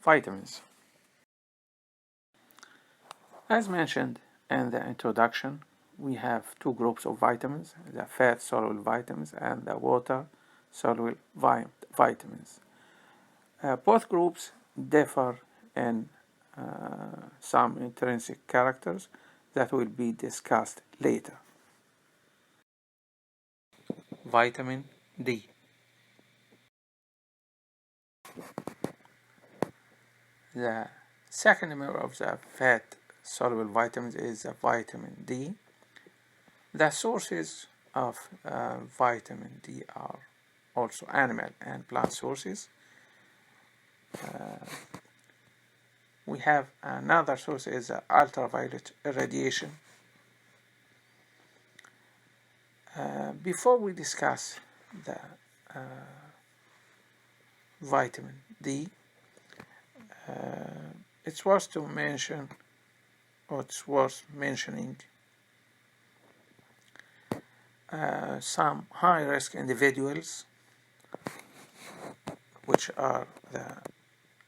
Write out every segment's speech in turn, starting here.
vitamins. As mentioned in the introduction, we have two groups of vitamins, the fat-soluble vitamins and the water-soluble vitamins. Both groups differ in some intrinsic characters that will be discussed later. Vitamin D. The second member of the fat-soluble vitamins is the vitamin D. The sources of vitamin D are also animal and plant sources. We have another source is ultraviolet radiation. Before we discuss the vitamin D, it's worth mentioning some high-risk individuals, which are the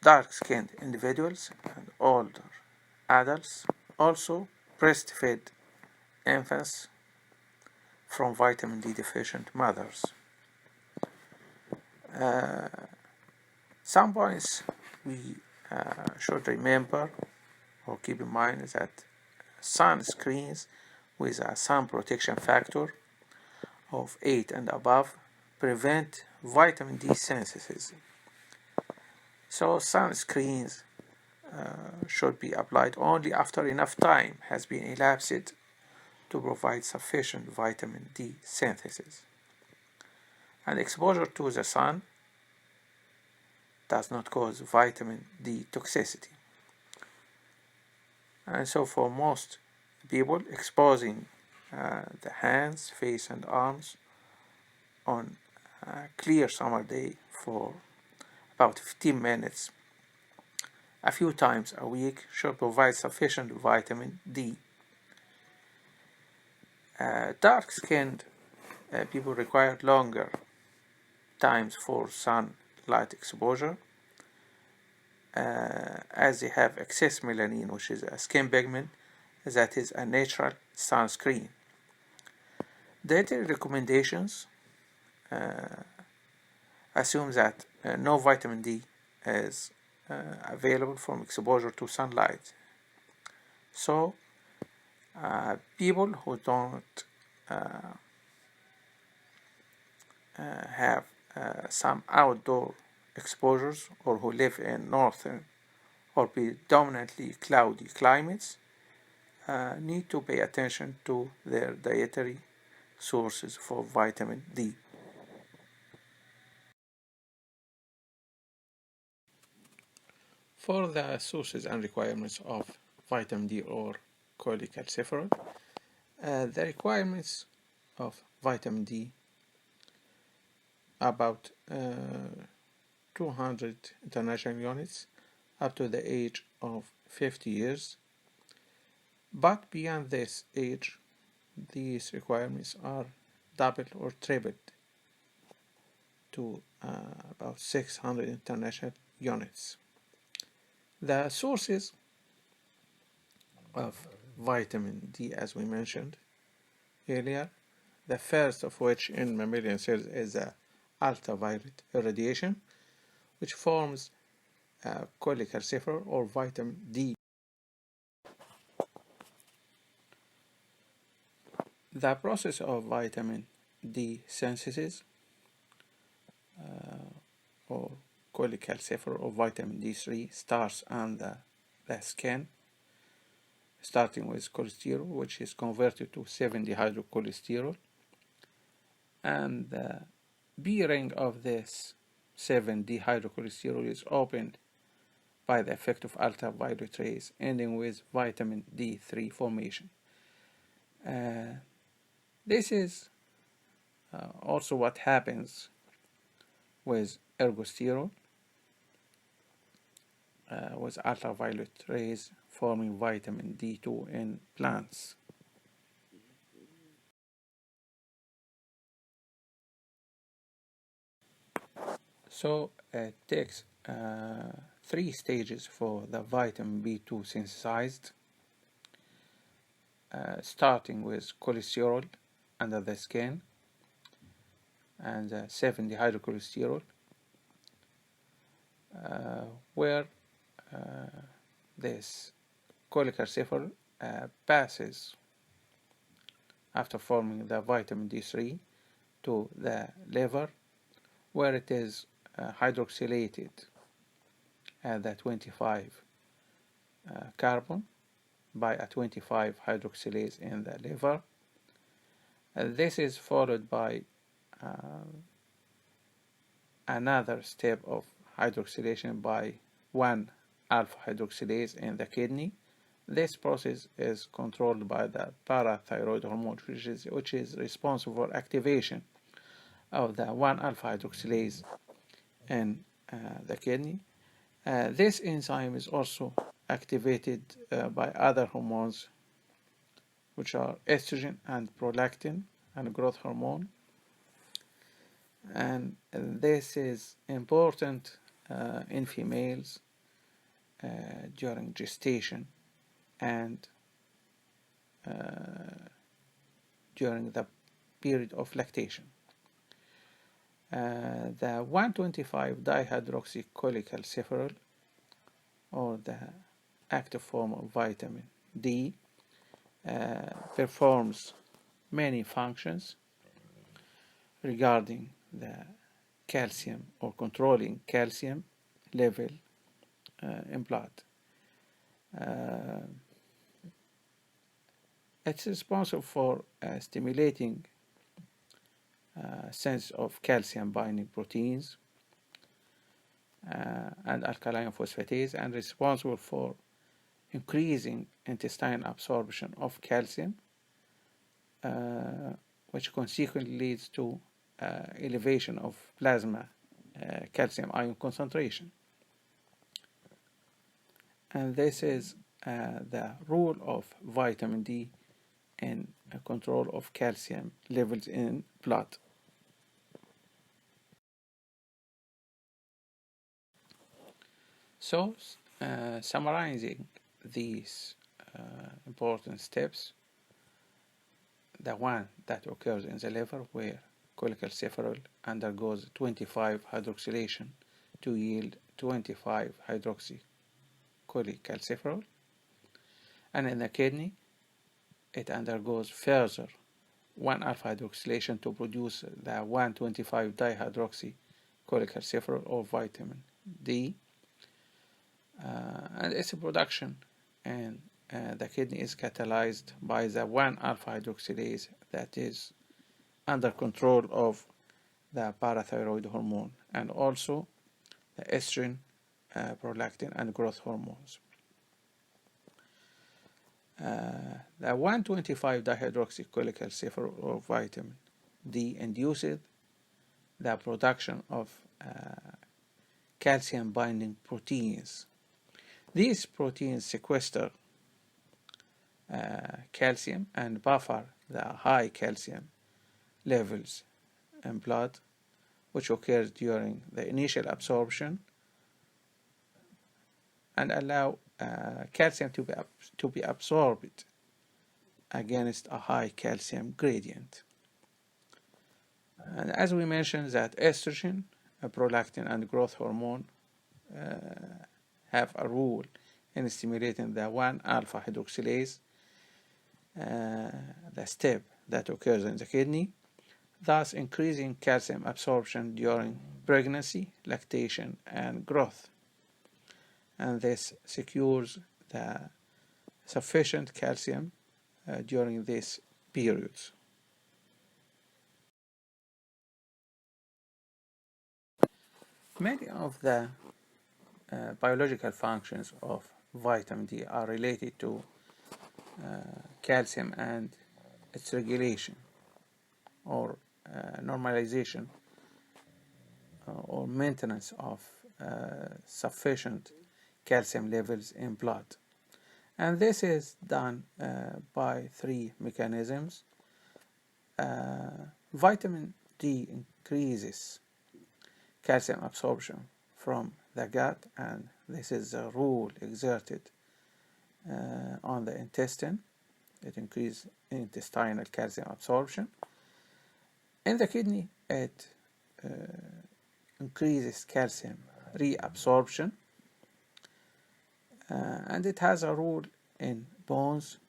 dark-skinned individuals and older adults, also breastfed infants from vitamin D deficient mothers. Some points we should remember or keep in mind is that sunscreens with a sun protection factor of 8 and above prevent vitamin D synthesis. So sunscreens should be applied only after enough time has been elapsed to provide sufficient vitamin D synthesis. And exposure to the sun does not cause vitamin D toxicity. And so for most people, exposing the hands, face and arms on a clear summer day for about 15 minutes a few times a week should provide sufficient vitamin D. Dark-skinned people require longer times for sunlight exposure as they have excess melanin, which is a skin pigment that is a natural sunscreen. Dietary recommendations assume that no vitamin D is available from exposure to sunlight. So people who don't have some outdoor exposures or who live in northern or predominantly cloudy climates need to pay attention to their dietary sources for vitamin D. For the sources and requirements of vitamin D or cholecalciferol, the requirements of vitamin D about 200 international units up to the age of 50 years. But beyond this age, these requirements are doubled or tripled to about 600 international units. The sources of vitamin D, as we mentioned earlier, the first of which in mammalian cells is the ultraviolet radiation, which forms cholecalciferol or vitamin D. The process of vitamin D synthesis or cholecalciferol or vitamin D3 starts on the skin, starting with cholesterol, which is converted to 7-dehydrocholesterol, and the B ring of this 7-dehydrocholesterol is opened by the effect of ultraviolet rays, ending with vitamin D3 formation. This is also what happens with ergosterol, with ultraviolet rays forming vitamin D2 in plants. So it takes three stages for the vitamin B2 synthesized, starting with cholesterol under the skin and 7-dehydrocholesterol, where this cholecalciferol passes after forming the vitamin D3 to the liver, where it is hydroxylated at the 25 carbon by a 25 hydroxylase in the liver. This is followed by another step of hydroxylation by 1 alpha hydroxylase in the kidney. This process is controlled by the parathyroid hormone, which is responsible for activation of the 1 alpha hydroxylase in the kidney. This enzyme is also activated by other hormones, which are estrogen and prolactin and growth hormone. And this is important in females during gestation and during the period of lactation. The 1,25-dihydroxycholecalciferol, or the active form of vitamin D, performs many functions regarding the calcium or controlling calcium level in blood. It's responsible for stimulating sense of calcium binding proteins and alkaline phosphatase, and responsible for increasing intestinal absorption of calcium, which consequently leads to elevation of plasma calcium ion concentration. And this is the role of vitamin D in control of calcium levels in blood. So, summarizing these important steps, the one that occurs in the liver, where cholecalciferol undergoes 25 hydroxylation to yield 25 hydroxycholecalciferol, and in the kidney it undergoes further 1 alpha hydroxylation to produce the 1,25-dihydroxycholecalciferol or vitamin D, and its production in the kidney is catalyzed by the 1 alpha hydroxylase that is under control of the parathyroid hormone, and also the estrogen, prolactin, and growth hormones. The 1,25-dihydroxycholecalciferol or vitamin D induces the production of calcium binding proteins. These proteins sequester calcium and buffer the high calcium levels in blood, which occurs during the initial absorption, and allow calcium to be absorbed against a high calcium gradient. And as we mentioned, that estrogen, prolactin, and growth hormone have a role in stimulating the 1 alpha hydroxylase, the step that occurs in the kidney, thus increasing calcium absorption during pregnancy, lactation, and growth. And this secures the sufficient calcium during these periods. Many of the biological functions of vitamin D are related to calcium and its regulation or normalization or maintenance of sufficient calcium levels in blood. And this is done by 3 mechanisms. Vitamin D increases calcium absorption from the gut, and this is the rule exerted on the intestine. It increases intestinal calcium absorption. In the kidney, it increases calcium reabsorption, and it has a role in bones.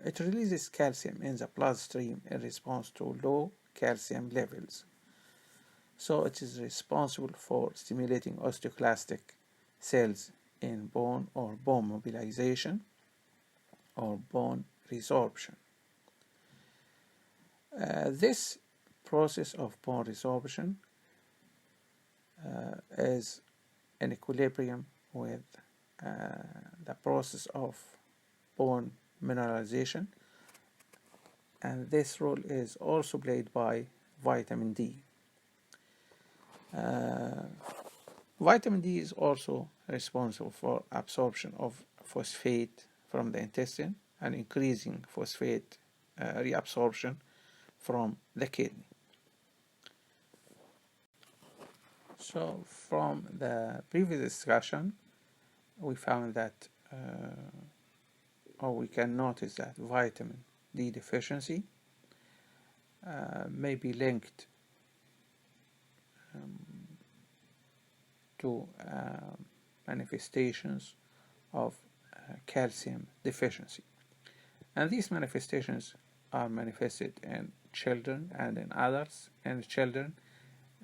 It releases calcium in the bloodstream in response to low calcium levels. So it is responsible for stimulating osteoclastic cells in bone, or bone mobilization, or bone resorption. This process of bone resorption is in equilibrium with the process of bone mineralization, and this role is also played by vitamin D. Vitamin D is also responsible for absorption of phosphate from the intestine and increasing phosphate reabsorption from the kidney. So from the previous discussion, we found that, or we can notice that vitamin D deficiency may be linked to manifestations of calcium deficiency. And these manifestations are manifested in children and in adults. In children,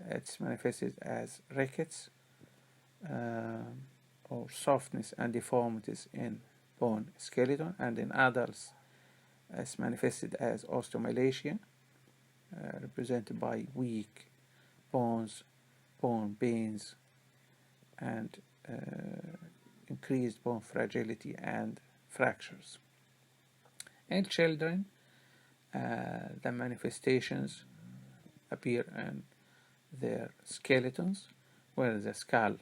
it's manifested as rickets, or softness and deformities in bone skeleton, and in adults it's manifested as osteomalacia, represented by weak bones, bone pains, and increased bone fragility and fractures. In children, the manifestations appear in their skeletons, where the skull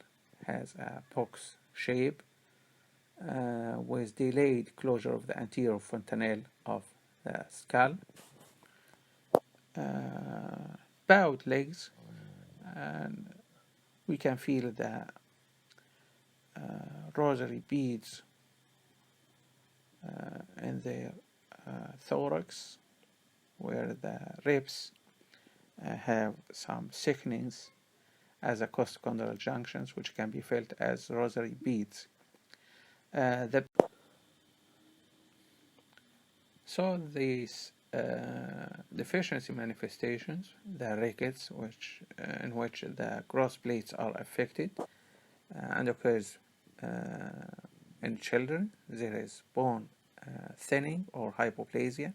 has a box shape with delayed closure of the anterior fontanelle of the skull, bowed legs, and we can feel the rosary beads in their thorax, where the ribs have some thickenings as a costochondral junctions, which can be felt as rosary beads. So these deficiency manifestations, the rickets, in which the gross plates are affected, and occurs in children. There is bone thinning or hypoplasia,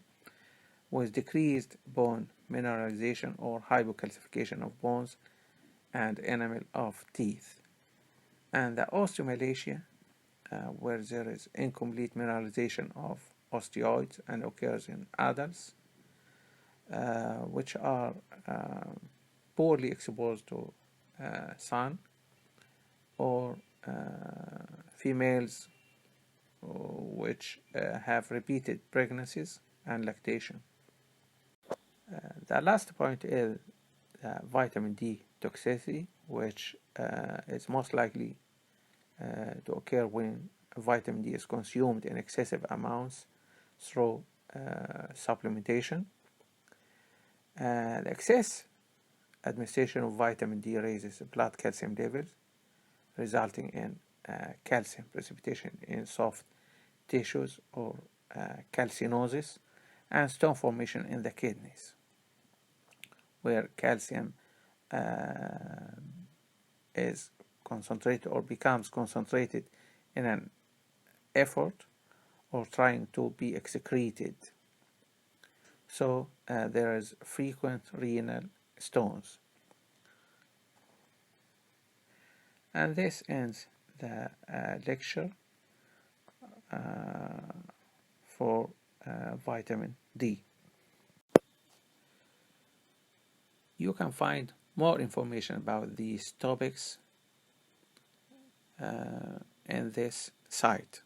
with decreased bone mineralization or hypocalcification of bones and enamel of teeth. And the osteomalacia, where there is incomplete mineralization of osteoids and occurs in adults, which are poorly exposed to sun, or females which have repeated pregnancies and lactation. The last point is vitamin D toxicity, which is most likely to occur when vitamin D is consumed in excessive amounts through supplementation. The excess administration of vitamin D raises blood calcium levels, resulting in calcium precipitation in soft tissues, or calcinosis, and stone formation in the kidneys, where calcium is concentrated or becomes concentrated in an effort or trying to be excreted. So there is frequent renal stones. And this ends the lecture for vitamin D. You can find more information about these topics in this site.